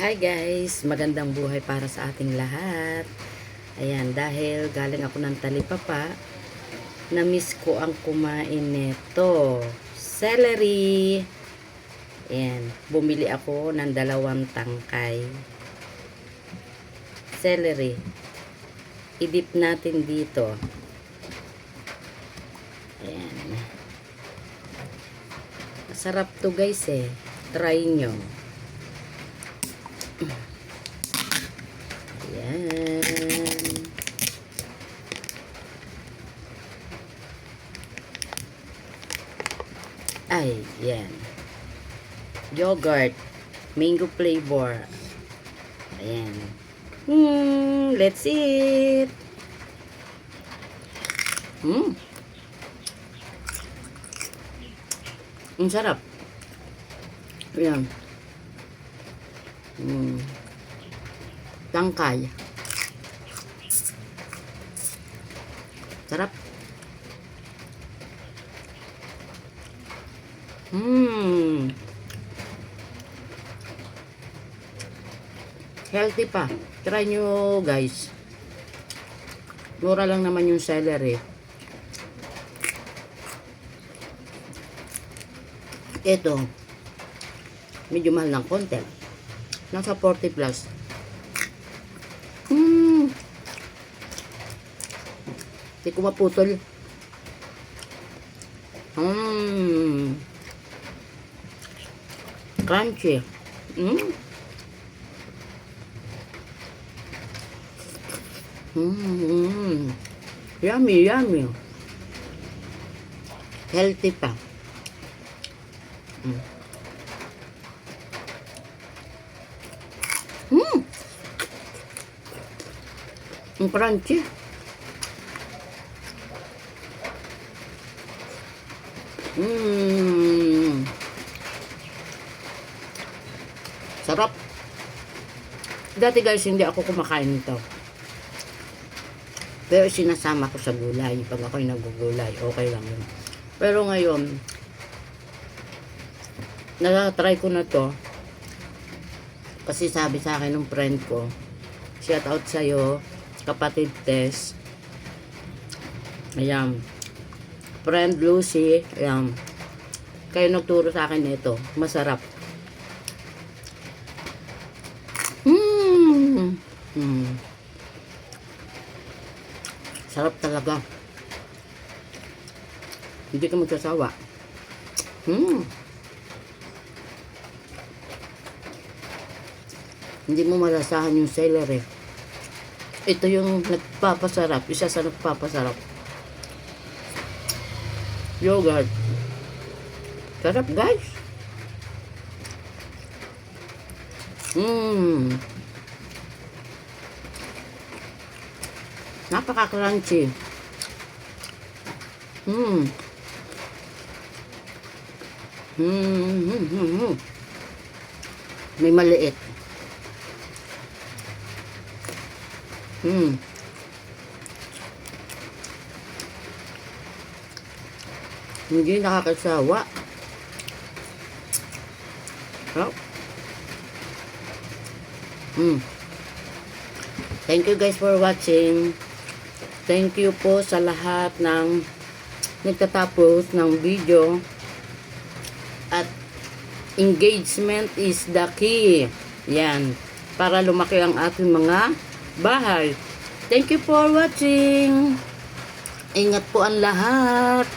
Hi guys, magandang buhay para sa ating lahat. Ayan, dahil galing ako ng talipapa, na-miss ko ang kumain nito. Celery. Ayan, bumili ako ng 2 tangkay. Celery. I-dip natin dito. Ayan. Masarap to guys eh. Try nyo. Ayan. Ay, yan. Yogurt. Mango flavor. Ayan. Let's eat. Ang sarap. Ayan. Tangkay. Sarap. Healthy pa. Try nyo guys. Mura lang naman yung celery. Ito. Medyo mahal ng konti. Nasa 40 plus. Hindi ko maputol. Crunchy. Yummy, yummy. Healthy pa. Ang crunchy. Sarap. Dati guys, hindi ako kumakain nito. Pero sinasama ko sa gulay. Pag ako'y nagugulay, okay lang yun. Pero ngayon, natatry ko na to. Kasi sabi sa akin ng friend ko, shout out sa'yo, kapatid Tess. Ayan. Friend Lucy. Ayan. Kayo nagturo sa akin nito. Masarap. Sarap talaga. Hindi ka magsasawa. Hindi mo malasahan yung celery. Ito yung nagpapasarap. Isa sa nagpapasarap. Yogurt. Sarap guys. Napaka-crunchy. May maliit. Hindi nakakasawa. Oh. Thank you guys for watching. Thank you po sa lahat ng nagtatapos ng video. At engagement is the key. Yan. Para lumaki ang ating mga bahay. Thank you for watching. Ingat po ang lahat.